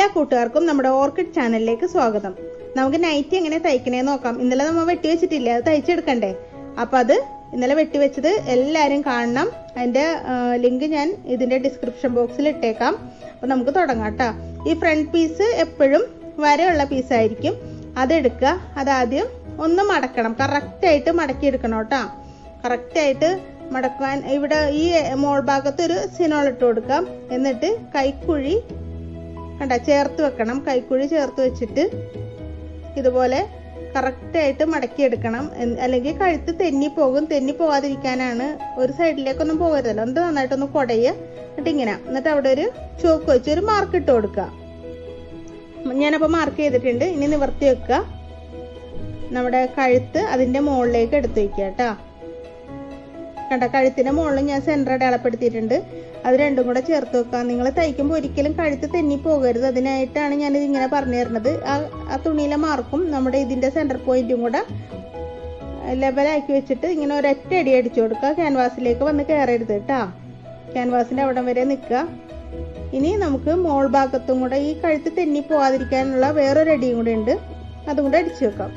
എല്ലാ കൂട്ടുകാർക്കും നമ്മുടെ ഓർക്കിഡ് ചാനലിലേക്ക് സ്വാഗതം. നമുക്ക് നൈറ്റി എങ്ങനെ തയ്ക്കണേന്ന് നോക്കാം. ഇന്നലെ നമ്മൾ വെട്ടി വെച്ചിട്ടില്ല, അത് തയ്ച്ചെടുക്കണ്ടേ. അപ്പം അത് ഇന്നലെ വെട്ടി വെച്ചത് എല്ലാവരും കാണണം. അതിൻ്റെ ലിങ്ക് ഞാൻ ഇതിൻ്റെ ഡിസ്ക്രിപ്ഷൻ ബോക്സിൽ ഇട്ടേക്കാം. അപ്പം നമുക്ക് തുടങ്ങാം കേട്ടോ. ഈ ഫ്രണ്ട് പീസ് എപ്പോഴും വരെയുള്ള പീസായിരിക്കും. അതെടുക്കുക. അതാദ്യം ഒന്ന് മടക്കണം, കറക്റ്റായിട്ട് മടക്കിയെടുക്കണം കേട്ടോ. കറക്റ്റായിട്ട് മടക്കാൻ ഇവിടെ ഈ മോൾ ഭാഗത്ത് ഒരു സിനോൾ ഇട്ട് കൊടുക്കാം. എന്നിട്ട് കൈക്കുഴി കണ്ട ചേർത്ത് വെക്കണം. കൈക്കുഴി ചേർത്ത് വെച്ചിട്ട് ഇതുപോലെ കറക്റ്റായിട്ട് മടക്കിയെടുക്കണം. അല്ലെങ്കിൽ കഴുത്ത് തെന്നിപ്പോകും. തെന്നി പോകാതിരിക്കാനാണ്. ഒരു സൈഡിലേക്കൊന്നും പോകരുതല്ലോ. എന്നിട്ട് നന്നായിട്ടൊന്ന് കുടയുക. എന്നിട്ട് ഇങ്ങനെ, എന്നിട്ട് അവിടെ ഒരു ചോക്ക് വെച്ച് ഒരു മാർക്ക് ഇട്ട് കൊടുക്കുക. ഞാനപ്പോൾ മാർക്ക് ചെയ്തിട്ടുണ്ട്. ഇനി നിവർത്തി വെക്കുക. നമ്മുടെ കഴുത്ത് അതിൻ്റെ മുകളിലേക്ക് എടുത്ത് വയ്ക്കുക കേട്ടോ. കണ്ട, കഴുത്തിൻ്റെ മുകളിൽ ഞാൻ സെൻറ്റർ അടയാളപ്പെടുത്തിയിട്ടുണ്ട്. അത് രണ്ടും കൂടെ ചേർത്ത് വെക്കുക. നിങ്ങൾ തയ്ക്കുമ്പോൾ ഒരിക്കലും കഴുത്ത് തെന്നി പോകരുത്. അതിനായിട്ടാണ് ഞാനിത് ഇങ്ങനെ പറഞ്ഞു തരുന്നത്. ആ തുണിയിലെ മാർക്കും നമ്മുടെ ഇതിൻ്റെ സെൻറ്റർ പോയിന്റും കൂടെ ലെവലാക്കി വെച്ചിട്ട് ഇങ്ങനെ ഒരൊറ്റ അടി അടിച്ചു കൊടുക്കുക. ക്യാൻവാസിലേക്ക് വന്ന് കയറരുത് കേട്ടോ. ക്യാൻവാസിൻ്റെ അവിടം വരെ നിൽക്കുക. ഇനി നമുക്ക് മോൾ ഭാഗത്തും കൂടെ ഈ കഴുത്ത് തെന്നി പോകാതിരിക്കാനുള്ള വേറൊരു അടിയും കൂടെ ഉണ്ട്. അതും കൂടെ അടിച്ചു വെക്കാം.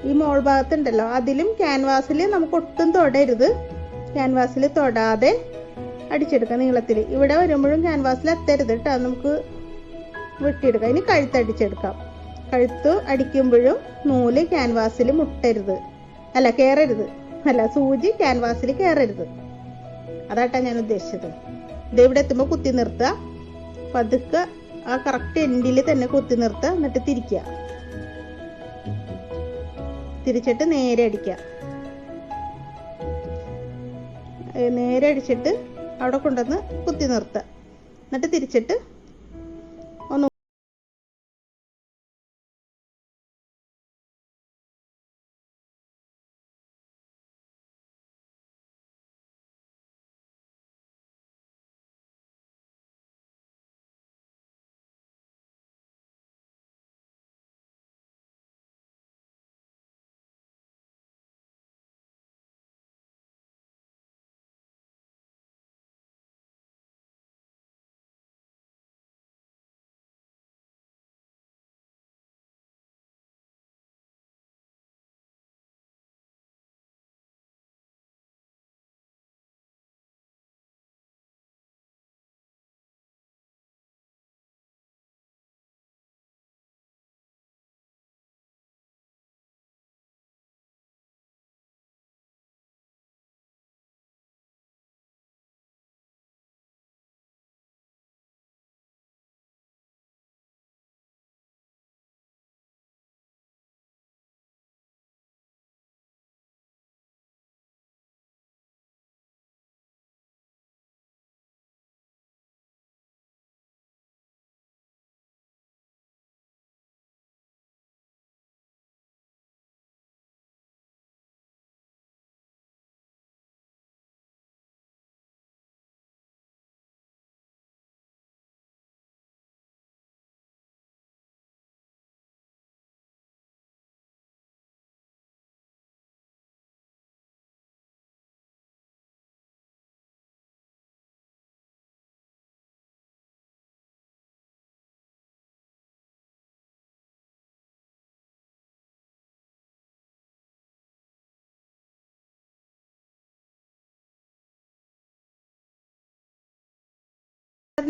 ഈ മോൾ ഭാഗത്തുണ്ടല്ലോ, അതിലും ക്യാൻവാസിൽ നമുക്ക് ഒട്ടും തൊടരുത്. ക്യാൻവാസിൽ തൊടാതെ അടിച്ചെടുക്കാം നീളത്തിൽ. ഇവിടെ വരുമ്പോഴും ക്യാൻവാസിൽ എത്തരുത് കേട്ടോ. നമുക്ക് വെട്ടിയെടുക്കാം. ഇനി കഴുത്ത് അടിച്ചെടുക്കാം. കഴുത്ത് അടിക്കുമ്പോഴും നൂല് ക്യാൻവാസിൽ മുട്ടരുത്, കയറരുത്. സൂചി ക്യാൻവാസിൽ കയറരുത്. അതാട്ടാ ഞാൻ ഉദ്ദേശിച്ചത്. ഇത് ഇവിടെ എത്തുമ്പോൾ കുത്തി നിർത്തുക. പതുക്കെ ആ കറക്റ്റ് എൻഡിൽ തന്നെ കുത്തി നിർത്തുക. എന്നിട്ട് തിരിക്കുക. തിരിച്ചിട്ട് നേരെ അടിക്കുക. നേരെ അടിച്ചിട്ട് അവിടെ കൊണ്ടുവന്ന് കുത്തി നിർത്തുക. എന്നിട്ട് തിരിച്ചിട്ട് ഒന്ന്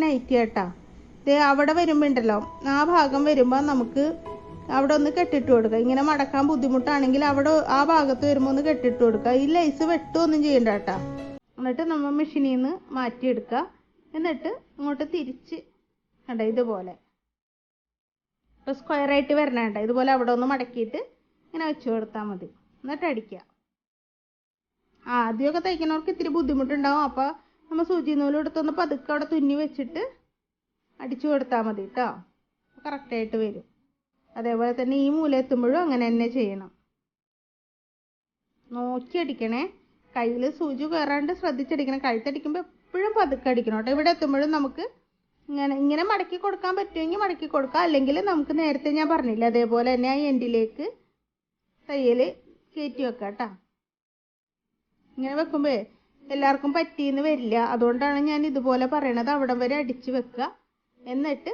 നൈറ്റി കേട്ടാ. അവിടെ വരുമ്പോൾ ഉണ്ടല്ലോ, ആ ഭാഗം വരുമ്പോൾ നമുക്ക് അവിടെ ഒന്ന് കെട്ടിട്ട് കൊടുക്കുക. ഇങ്ങനെ മടക്കാൻ ബുദ്ധിമുട്ടാണെങ്കിൽ അവിടെ ആ ഭാഗത്ത് വരുമ്പോൾ ഒന്ന് കെട്ടിട്ട് കൊടുക്കുക. ഈ ലൈസ് വെട്ടുമൊന്നും ചെയ്യണ്ട കേട്ടാ. എന്നിട്ട് നമ്മൾ മെഷീനിൽ നിന്ന് മാറ്റിയെടുക്കുക. എന്നിട്ട് ഇങ്ങോട്ട് തിരിച്ച് കണ്ട ഇതുപോലെ ഇപ്പോൾ സ്ക്വയറായിട്ട് വരണേണ്ട. ഇതുപോലെ അവിടെ ഒന്ന് മടക്കിയിട്ട് ഇങ്ങനെ വെച്ച് കൊടുത്താൽ മതി. എന്നിട്ട് അടിക്കുക. ആദ്യമൊക്കെ തയ്ക്കുന്നവർക്ക് ഇത്തിരി ബുദ്ധിമുട്ടുണ്ടാവും. അപ്പോൾ നമ്മൾ സൂചി നൂലെടുത്തൊന്ന് പതുക്കെ അവിടെ തുന്നി വെച്ചിട്ട് അടിച്ചു കൊടുത്താൽ മതി കേട്ടോ. കറക്റ്റായിട്ട് വരും. അതേപോലെ തന്നെ ഈ മൂല എത്തുമ്പോഴും അങ്ങനെ തന്നെ ചെയ്യണം. നോക്കി അടിക്കണേ. കയ്യിൽ സൂചി കയറാണ്ട് ശ്രദ്ധിച്ചടിക്കണം. കഴുത്തടിക്കുമ്പോൾ എപ്പോഴും പതുക്കെ അടിക്കണം കേട്ടോ. ഇവിടെ എത്തുമ്പോഴും നമുക്ക് ഇങ്ങനെ മടക്കി കൊടുക്കാൻ പറ്റുമെങ്കിൽ മടക്കി കൊടുക്കാം. അല്ലെങ്കിൽ നമുക്ക് നേരത്തെ ഞാൻ പറഞ്ഞില്ല അതേപോലെ തന്നെ ആ എൻഡിലേക്ക് തയ്യൽ കയറ്റി വെക്കാം കേട്ടോ. ഇങ്ങനെ വെക്കുമ്പോൾ എല്ലാവർക്കും പറ്റിയെന്ന് വരില്ല. അതുകൊണ്ടാണ് ഞാൻ ഇതുപോലെ പറയണത്. അവിടം വരെ അടിച്ച് വെക്കുക. എന്നിട്ട്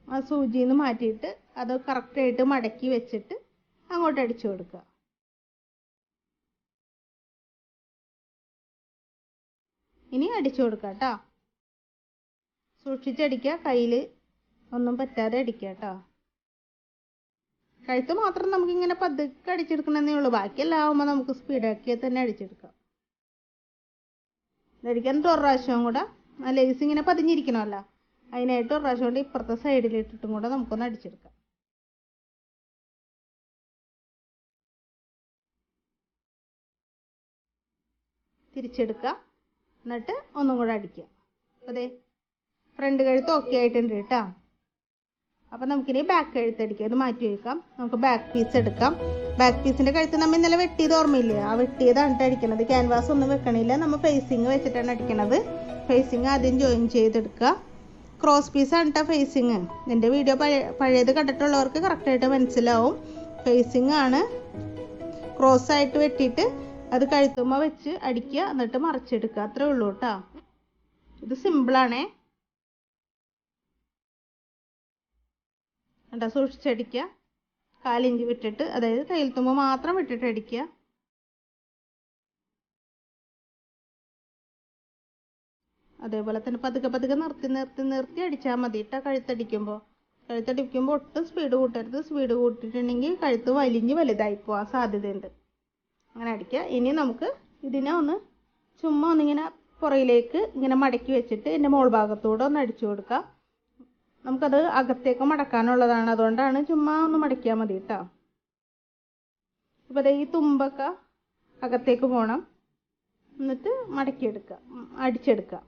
ആ സൂചിയിൽ നിന്ന് മാറ്റിയിട്ട് അത് കറക്റ്റായിട്ട് മടക്കി വെച്ചിട്ട് അങ്ങോട്ട് അടിച്ചു കൊടുക്കുക. ഇനി അടിച്ചു കൊടുക്കുക കേട്ടോ. സൂക്ഷിച്ചടിക്കുക, കയ്യിൽ ഒന്നും പറ്റാതെ അടിക്കുക കേട്ടോ. കഴുത്ത് മാത്രം നമുക്കിങ്ങനെ പതുക്കെ അടിച്ചെടുക്കണമെന്നേ ഉള്ളൂ. ബാക്കിയെല്ലാം ആകുമ്പോൾ നമുക്ക് സ്പീഡാക്കിയാൽ തന്നെ അടിച്ചെടുക്കാം. ഇതടിക്കാൻ ഒരു പ്രാവശ്യവും കൂടെ ആ ലേസ് ഇങ്ങനെ പതിഞ്ഞിരിക്കണമല്ലോ, അതിനായിട്ട് ഒരു പ്രാവശ്യം കൊണ്ട് ഇപ്പുറത്തെ സൈഡിലിട്ടിട്ടും കൂടെ നമുക്കൊന്ന് അടിച്ചെടുക്കാം. തിരിച്ചെടുക്കുക, എന്നിട്ട് ഒന്നും കൂടെ അടിക്കുക. അതെ, ഫ്രണ്ട് കഴുത്ത് ഓക്കെ ആയിട്ടുണ്ട് കേട്ടോ. അപ്പം നമുക്കിനി ബാക്ക് കഴുത്ത് അടിക്കാം. ഇത് മാറ്റി വയ്ക്കാം. നമുക്ക് ബാക്ക് പീസ് എടുക്കാം. ബാക്ക് പീസിൻ്റെ കഴുത്ത് നമ്മൾ ഇന്നലെ വെട്ടിയത് ഓർമ്മയില്ലേ? ആ വെട്ടിയതാണ് അടിക്കണത്. ക്യാൻവാസ് ഒന്നും വെക്കണില്ല, നമ്മൾ ഫേസിങ് വെച്ചിട്ടാണ് അടിക്കണത്. ഫേസിങ് ആദ്യം ജോയിൻ ചെയ്തെടുക്കുക. ക്രോസ് പീസാണ് കേട്ടോ ഫേസിങ്. എൻ്റെ വീഡിയോ പഴയത് കണ്ടിട്ടുള്ളവർക്ക് കറക്റ്റായിട്ട് മനസ്സിലാവും. ഫേസിങ് ആണ്. ക്രോസ് ആയിട്ട് വെട്ടിയിട്ട് അത് കഴുത്തുമ്പോൾ വെച്ച് അടിക്കുക, എന്നിട്ട് മറിച്ചെടുക്കുക. അത്രേ ഉള്ളൂ കേട്ടോ. ഇത് സിമ്പിളാണേ. എന്നിട്ട് സൂക്ഷിച്ചടിക്കുക. 1/4 ഇഞ്ച് വിട്ടിട്ട്, അതായത് തയ്യൽത്തുമ്പോൾ മാത്രം വിട്ടിട്ട് അടിക്കുക. അതേപോലെ തന്നെ പതുക്കെ പതുക്കെ നിർത്തി അടിച്ചാൽ മതി കേട്ടോ. കഴുത്തടിക്കുമ്പോൾ ഒട്ടും സ്പീഡ് കൂട്ടരുത്. സ്പീഡ് കൂട്ടിയിട്ടുണ്ടെങ്കിൽ കഴുത്ത് വലിഞ്ഞ് വലുതായി പോകാൻ സാധ്യതയുണ്ട്. അങ്ങനെ അടിക്കുക. ഇനി നമുക്ക് ഇതിനെ ചുമ്മാ ഒന്നിങ്ങനെ പുറയിലേക്ക് ഇങ്ങനെ മടക്കി വെച്ചിട്ട് ഇതിൻ്റെ മോൾ ഭാഗത്തൂടെ ഒന്ന് അടിച്ചു കൊടുക്കാം. നമുക്കത് അകത്തേക്ക് മടക്കാനുള്ളതാണ്, അതുകൊണ്ടാണ് ചുമ്മാ ഒന്ന് മടക്കിയാൽ മതി കേട്ടോ. ഇപ്പോൾ ഈ തുമ്പൊക്കെ അകത്തേക്ക് പോകണം, എന്നിട്ട് മടക്കിയെടുക്കുക, അടിച്ചെടുക്കുക.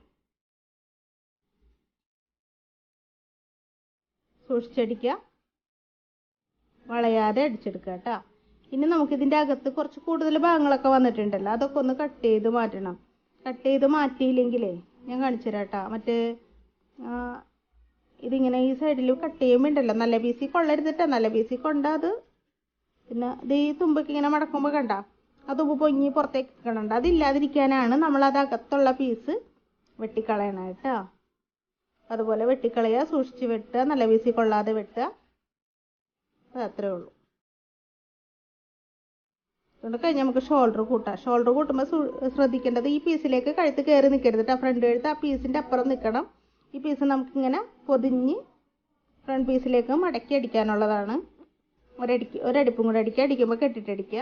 സൂക്ഷിച്ചടിക്കുക, വളയാതെ അടിച്ചെടുക്കുക കേട്ടോ. ഇനി നമുക്കിതിൻ്റെ അകത്ത് കുറച്ച് കൂടുതൽ ഭാഗങ്ങളൊക്കെ വന്നിട്ടുണ്ടല്ലോ, അതൊക്കെ ഒന്ന് കട്ട് ചെയ്ത് മാറ്റണം. കട്ട് ചെയ്ത് മാറ്റിയില്ലെങ്കിലേ ഞാൻ കാണിച്ചു തരാം കേട്ടോ. മറ്റേ ഇതിങ്ങനെ ഈ സൈഡിൽ കട്ട് ചെയ്യുമ്പോൾ ഉണ്ടല്ലോ, നല്ല പീസിൽ കൊള്ളരുതിട്ടോ. നല്ല പീസിൽ കൊണ്ടാൽ അത് പിന്നെ ഇത് ഈ തുമ്പൊക്കെ ഇങ്ങനെ മടക്കുമ്പോൾ കണ്ട അത് പൊങ്ങി പുറത്തേക്ക് കിടണ്ട. അതില്ലാതിരിക്കാനാണ് നമ്മളത് അകത്തുള്ള പീസ് വെട്ടിക്കളയണം കേട്ടോ. അതുപോലെ വെട്ടിക്കളയുക, സൂക്ഷിച്ച് വെട്ടുക, നല്ല പീസിൽ കൊള്ളാതെ വെട്ടുക. അതത്രേ ഉള്ളൂ. അതുകൊണ്ട് കഴിഞ്ഞ് നമുക്ക് ഷോൾഡർ കൂട്ടാം. ഷോൾഡർ കൂട്ടുമ്പോൾ ശ്രദ്ധിക്കേണ്ടത് ഈ പീസിലേക്ക് കഴുത്ത് കയറി നിൽക്കരുത് കേട്ടോ. ഫ്രണ്ട് കഴുത്ത് ആ പീസിൻ്റെ അപ്പുറം നിൽക്കണം. ഈ പീസ് നമുക്കിങ്ങനെ പൊതിഞ്ഞ് ഫ്രണ്ട് പീസിലേക്ക് മടക്കി അടിക്കാനുള്ളതാണ്. ഒരടിപ്പും കൂടെ അടിക്കുക. അടിക്കുമ്പോൾ കെട്ടിട്ടടിക്കുക.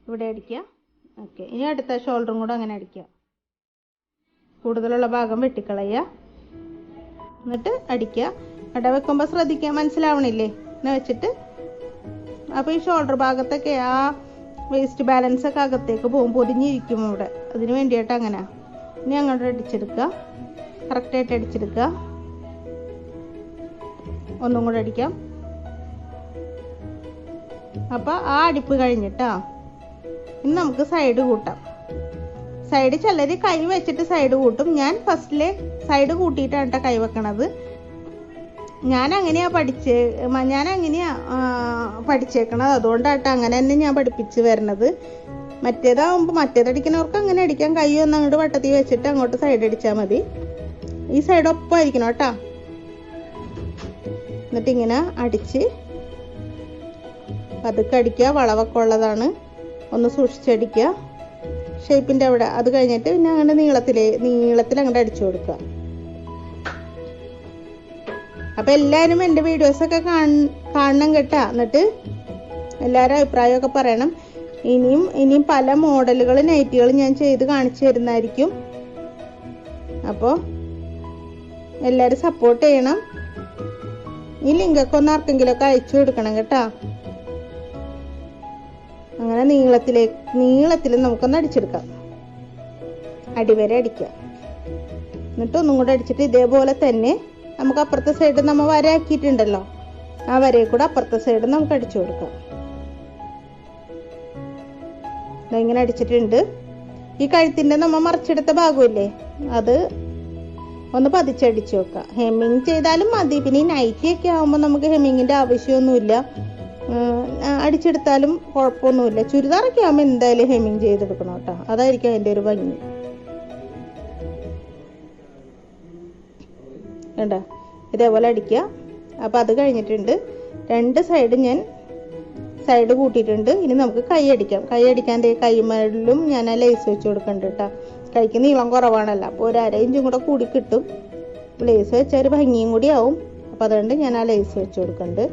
ഇവിടെ അടിക്കുക. ഓക്കെ, ഇനി അടുത്ത ഷോൾഡറും കൂടെ അങ്ങനെ അടിക്കുക. കൂടുതലുള്ള ഭാഗം വെട്ടിക്കളയുക, എന്നിട്ട് അടിക്കുക. അട വെക്കുമ്പോൾ ശ്രദ്ധിക്കുക, മനസ്സിലാവണില്ലേ? ഇങ്ങനെ വെച്ചിട്ട് അപ്പോൾ ഈ ഷോൾഡർ ഭാഗത്തൊക്കെ ആ വേസ്റ്റ് ബാലൻസ് ഒക്കെ അകത്തേക്ക് പോകും, പൊതിഞ്ഞിരിക്കും ഇവിടെ. അതിന് വേണ്ടിയിട്ട് അങ്ങനെ ഇനി അങ്ങോട്ട് അടിച്ചെടുക്കുക. കറക്റ്റായിട്ട് അടിച്ചെടുക്കുക. ഒന്നും കൂടെ അടിക്കാം. അപ്പോൾ ആ അടിപ്പ് കഴിഞ്ഞിട്ടാ ഇനി നമുക്ക് സൈഡ് കൂട്ടാം. സൈഡ് ചിലർ കൈ വെച്ചിട്ട് സൈഡ് കൂട്ടും. ഞാൻ ഫസ്റ്റിലെ സൈഡ് കൂട്ടിയിട്ടാണ് കേട്ടോ കൈ വെക്കണത്. ഞാൻ അങ്ങനെയാ പഠിച്ചേക്കണത്. അതുകൊണ്ടാട്ടോ അങ്ങനെ തന്നെ ഞാൻ പഠിപ്പിച്ച് വരണത്. മറ്റേതടിക്കുന്നവർക്ക് അങ്ങനെ അടിക്കാം. കൈ ഒന്ന് അങ്ങോട്ട് വട്ടത്തിൽ വെച്ചിട്ട് അങ്ങോട്ട് സൈഡ് അടിച്ചാൽ മതി. ഈ സൈഡ് ഒപ്പമായിരിക്കണം കേട്ടോ. എന്നിട്ട് ഇങ്ങനെ അടിച്ച് പതുക്കെ അടിക്കുക. വളവൊക്കെ ഉള്ളതാണ്, ഒന്ന് സൂക്ഷിച്ചടിക്കുക. ഷേപ്പിൻ്റെ അവിടെ. അത് കഴിഞ്ഞിട്ട് പിന്നെ അങ്ങനെ നീളത്തിൽ അങ്ങോട്ട് അടിച്ചു കൊടുക്കുക. അപ്പം എല്ലാവരും എൻ്റെ വീഡിയോസൊക്കെ കാണണം കേട്ടോ. എന്നിട്ട് എല്ലാവരും അഭിപ്രായമൊക്കെ പറയണം. ഇനിയും പല മോഡലുകൾ നൈറ്റികൾ ഞാൻ ചെയ്ത് കാണിച്ചു തരുന്നതായിരിക്കും. അപ്പോൾ എല്ലാവരും സപ്പോർട്ട് ചെയ്യണം. ഈ ലിങ്കൊക്കെ ഒന്ന് ആർക്കെങ്കിലുമൊക്കെ അയച്ചു കൊടുക്കണം കേട്ടോ. അങ്ങനെ നീളത്തിൽ നമുക്കൊന്ന് അടിച്ചെടുക്കാം. അടിവരെ അടിക്കുക. എന്നിട്ട് ഒന്നും കൂടെ അടിച്ചിട്ട് ഇതേപോലെ തന്നെ നമുക്ക് അപ്പുറത്തെ സൈഡ് നമ്മൾ വരയാക്കിയിട്ടുണ്ടല്ലോ, ആ വരയെ കൂടെ അപ്പുറത്തെ സൈഡ് നമുക്ക് അടിച്ചു കൊടുക്കാം. ഇങ്ങനെ അടിച്ചിട്ടുണ്ട്. ഈ കഴുത്തിൻ്റെ നമ്മൾ മറിച്ചെടുത്ത ഭാഗമില്ലേ, അത് ഒന്ന് പതിച്ചടിച്ചു വെക്കാം. ഹെമ്മിങ് ചെയ്താലും മതി. പിന്നെ ഈ നൈറ്റിയൊക്കെ ആകുമ്പോൾ നമുക്ക് ഹെമ്മിങ്ങിൻ്റെ ആവശ്യമൊന്നുമില്ല. അടിച്ചെടുത്താലും കുഴപ്പമൊന്നുമില്ല. ചുരിദാറൊക്കെ ആകുമ്പോൾ എന്തായാലും ഹെമ്മിങ് ചെയ്തെടുക്കണം കേട്ടോ. അതായിരിക്കും അതിൻ്റെ ഒരു ഭംഗി. കണ്ടോ, ഇതേപോലെ അടിക്കുക. അപ്പോൾ അത് കഴിഞ്ഞിട്ടുണ്ട്. 2 സൈഡ് ഞാൻ സൈഡ് കൂട്ടിയിട്ടുണ്ട്. ഇനി നമുക്ക് കൈ അടിക്കാം. കൈ അടിക്കാൻ കൈമേലും ഞാൻ ആ ലേസ് വെച്ച് കൊടുക്കുന്നുണ്ട് കേട്ടോ. കൈക്ക് നീളം കുറവാണല്ലോ, അപ്പോൾ ഒരു 1/2 ഇഞ്ചും കൂടെ കൂടി കിട്ടും. ലേസ് വെച്ചാൽ ഒരു ഭംഗിയും കൂടി ആവും. അപ്പോൾ അതുകൊണ്ട് ഞാൻ ആ ലേസ് വെച്ച് കൊടുക്കുന്നുണ്ട്.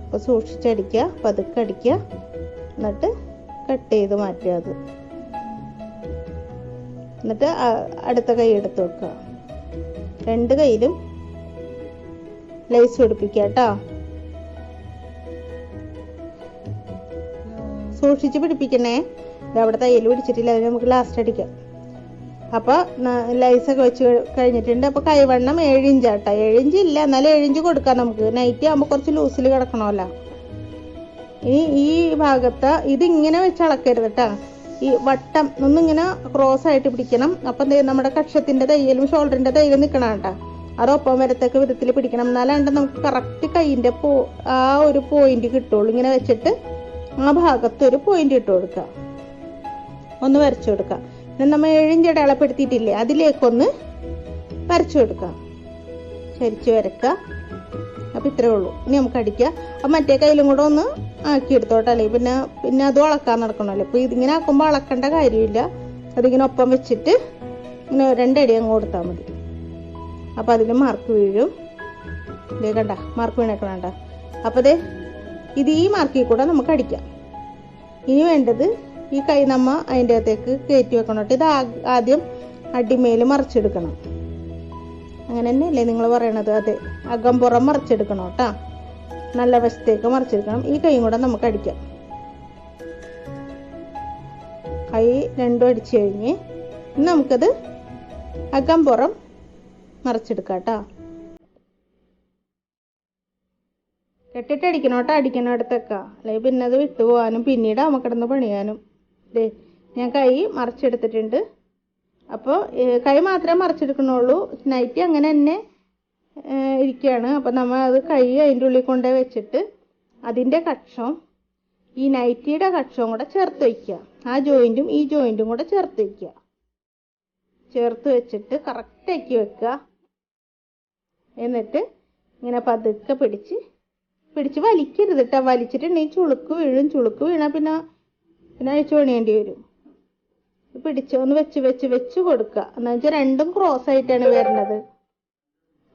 അപ്പോൾ സൂക്ഷിച്ചടിക്കുക, പതുക്കെ അടിക്കുക, എന്നിട്ട് കട്ട് ചെയ്ത് മാറ്റുക അത്. എന്നിട്ട് അടുത്ത കൈ എടുത്ത് വെക്കുക. 2 കൈയിലും ലേസ് പിടിപ്പിക്കുക കേട്ടോ. സൂക്ഷിച്ച് പിടിപ്പിക്കണേ. അവിടെ തയ്യൽ പിടിച്ചിട്ടില്ല, അത് നമുക്ക് ലാസ്റ്റ് അടിക്കാം. അപ്പോൾ ലൈസൊക്കെ വെച്ച് കഴിഞ്ഞിട്ടുണ്ട്. അപ്പോൾ കൈവണ്ണം 7 ഇഞ്ചാട്ടോ. 7 ഇഞ്ച് ഇല്ല, എന്നാലും 7 ഇഞ്ച് കൊടുക്കാം നമുക്ക്. നൈറ്റി ആകുമ്പോൾ കുറച്ച് ലൂസിൽ കിടക്കണമല്ലോ. ഇനി ഈ ഭാഗത്ത് ഇതിങ്ങനെ വെച്ച് അളക്കരുത് കേട്ടോ. ഈ വട്ടം ഒന്നിങ്ങനെ ക്രോസ് ആയിട്ട് പിടിക്കണം. അപ്പം നമ്മുടെ കക്ഷത്തിൻ്റെ തയ്യലും ഷോൾഡറിൻ്റെ തയ്യലും നിൽക്കണം കേട്ടോ. അതൊപ്പം വരത്തക്ക വിധത്തിൽ പിടിക്കണം. എന്നാലാണ്ട് നമുക്ക് കറക്റ്റ് കൈയിൻ്റെ ആ ഒരു പോയിന്റ് കിട്ടുള്ളൂ. ഇങ്ങനെ വെച്ചിട്ട് ആ ഭാഗത്ത് ഒരു പോയിന്റ് ഇട്ട് കൊടുക്കുക, ഒന്ന് വരച്ചു കൊടുക്കുക. പിന്നെ നമ്മൾ 7 ഇഞ്ച് അടയാളപ്പെടുത്തിയിട്ടില്ലേ, അതിലേക്കൊന്ന് വരച്ചു കൊടുക്കുക, ചരിച്ച് വരക്കുക. അപ്പം ഇത്രേ ഉള്ളൂ. ഇനി നമുക്ക് അടിക്കുക. അപ്പം മറ്റേ കയ്യിലും കൂടെ ഒന്ന് ആക്കിയെടുത്തോട്ടെ, അല്ലെങ്കിൽ പിന്നെ അതും അളക്കാൻ നടക്കണമല്ലോ. അപ്പോൾ ഇതിങ്ങനെ ആക്കുമ്പോൾ അളക്കേണ്ട കാര്യമില്ല. അതിങ്ങനെ ഒപ്പം വെച്ചിട്ട് ഇങ്ങനെ 2 അടി അങ്ങ് കൊടുത്താൽ മതി. അപ്പോൾ അതിൽ മാർക്ക് വീഴും. ഇതേ കണ്ട മാർക്ക് വീണേക്കണണ്ട. അപ്പോൾ ഇത് ഈ മാർക്കിൽ കൂടെ നമുക്ക് അടിക്കാം. ഇനി വേണ്ടത് ഈ കൈ നമ്മ അതിൻ്റെ അകത്തേക്ക് കയറ്റി വെക്കണം കേട്ടോ. ഇത് ആദ്യം അടിമേൽ മറിച്ചെടുക്കണം. അങ്ങനെ തന്നെയല്ലേ നിങ്ങൾ പറയണത്? അതെ, അകമ്പുറം മറിച്ചെടുക്കണം കേട്ടോ. നല്ല വശത്തേക്ക് മറിച്ചെടുക്കണം. ഈ കൈയും കൂടെ നമുക്ക് അടിക്കാം. കൈ 2 അടിച്ചു കഴിഞ്ഞ് നമുക്കത് അകമ്പുറം മറിച്ചെടുക്കാം കേട്ടോ. കെട്ടിട്ട് അടിക്കണം കേട്ടോ. അടിക്കണം അടുത്തേക്ക, അല്ലെങ്കിൽ പിന്നെ അത് വിട്ടുപോകാനും പിന്നീട് നമുക്കിടന്ന് പണിയാനും. ഞാൻ കൈ മറിച്ചെടുത്തിട്ടുണ്ട്. അപ്പോൾ കൈ മാത്രമേ മറിച്ചെടുക്കണുള്ളൂ. നൈറ്റി അങ്ങനെ തന്നെ ഇരിക്കുകയാണ്. അപ്പം നമ്മൾ അത് കൈ അതിൻ്റെ ഉള്ളിൽ കൊണ്ടേ വെച്ചിട്ട് അതിൻ്റെ കക്ഷം ഈ നൈറ്റിയുടെ കക്ഷവും കൂടെ ചേർത്ത് വയ്ക്കുക. ആ ജോയിൻറ്റും ഈ ജോയിൻറ്റും കൂടെ ചേർത്ത് വയ്ക്കുക. ചേർത്ത് വെച്ചിട്ട് കറക്റ്റാക്കി വെക്കുക. എന്നിട്ട് ഇങ്ങനെ പതുക്കെ പിടിച്ച് വലിക്കരുത് കേട്ടോ. വലിച്ചിട്ടുണ്ടെങ്കിൽ ചുളുക്ക് വീഴും. ചുളുക്ക് വീണാൽ പിന്നെ അഴിച്ചു പണിയേണ്ടി വരും. ഒന്ന് വെച്ച് കൊടുക്കുക. എന്ന് വെച്ചാൽ 2ഉം ക്രോസ് ആയിട്ടാണ് വരുന്നത്.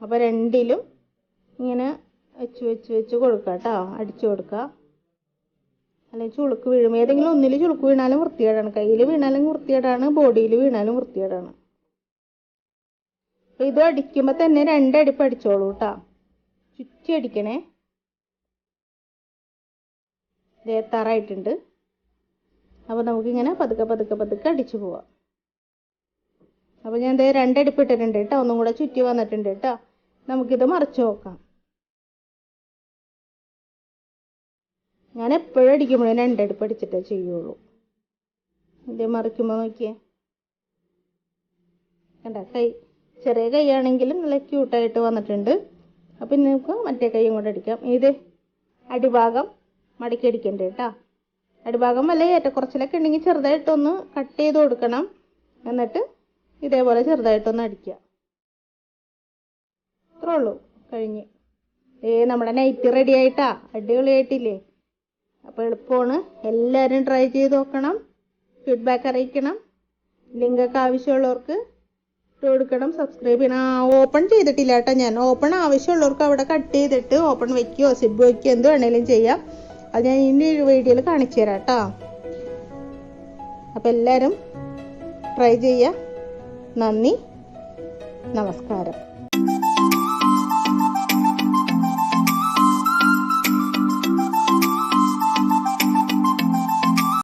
അപ്പോൾ 2ലും ഇങ്ങനെ വെച്ച് കൊടുക്കുക കേട്ടോ. അടിച്ചു കൊടുക്കുക, അല്ലെങ്കിൽ ചുളുക്ക് വീഴും. ഏതെങ്കിലും ഒന്നിൽ ചുളുക്ക് വീണാലും വൃത്തികേടാണ്. കയ്യിൽ വീണാലും വൃത്തികേടാണ്, ബോഡിയിൽ വീണാലും വൃത്തികേടാണ്. അപ്പോൾ ഇത് അടിക്കുമ്പോൾ തന്നെ 2 അടിപ്പ് അടിച്ചോളൂ കേട്ടോ. ചുറ്റി അടിക്കണേ. തറായിട്ടുണ്ട്. അപ്പോൾ നമുക്കിങ്ങനെ പതുക്കെ അടിച്ചു പോവാം. അപ്പോൾ ഞാൻ 2 അടിപ്പ് ഇട്ടിട്ടുണ്ട് കേട്ടോ. ഒന്നും കൂടെ ചുറ്റി വന്നിട്ടുണ്ട് കേട്ടോ. നമുക്കിത് മറിച്ച് നോക്കാം. ഞാൻ എപ്പോഴും അടിക്കുമ്പോഴും 2 അടിപ്പ് അടിച്ചിട്ടേ ചെയ്യുള്ളൂ. ഇത് മറിക്കുമ്പോൾ നോക്കിയേ കണ്ട, കൈ ചെറിയ കൈയാണെങ്കിലും നല്ല ക്യൂട്ടായിട്ട് വന്നിട്ടുണ്ട്. അപ്പം ഇനി നമുക്ക് മറ്റേ കൈയും കൂടെ അടിക്കാം. ഇത് അടിഭാഗം മടക്കി അടിക്കണ്ട കേട്ടോ. അടിഭാഗം വല്ല ഏറ്റക്കുറച്ചിലൊക്കെ ഉണ്ടെങ്കിൽ ചെറുതായിട്ടൊന്ന് കട്ട് ചെയ്ത് കൊടുക്കണം. എന്നിട്ട് ഇതേപോലെ ചെറുതായിട്ടൊന്ന് അടിക്കുക. അത്രേ ഉള്ളൂ, കഴിഞ്ഞ്. നമ്മുടെ നൈറ്റി റെഡി ആയിട്ടാ. അടിപൊളിയായിട്ടില്ലേ? അപ്പോൾ എളുപ്പമാണ്. എല്ലാവരും ട്രൈ ചെയ്ത് നോക്കണം. ഫീഡ്ബാക്ക് അറിയിക്കണം. ലിങ്കൊക്കെ ആവശ്യമുള്ളവർക്ക് ഇട്ട് കൊടുക്കണം. സബ്സ്ക്രൈബ് ചെയ്യണം. ഓപ്പൺ ചെയ്തിട്ടില്ല കേട്ടോ ഞാൻ. ഓപ്പൺ ആവശ്യമുള്ളവർക്ക് അവിടെ കട്ട് ചെയ്തിട്ട് ഓപ്പൺ വയ്ക്കുകയോ സിബ് വയ്ക്കുകയോ എന്ത് വേണേലും ചെയ്യാം. അത് ഞാൻ ഇനി വീഡിയോയിൽ കാണിച്ചു തരാം കേട്ടോ. അപ്പോൾ എല്ലാവരും ട്രൈ ചെയ്യുക. നന്ദി, നമസ്കാരം.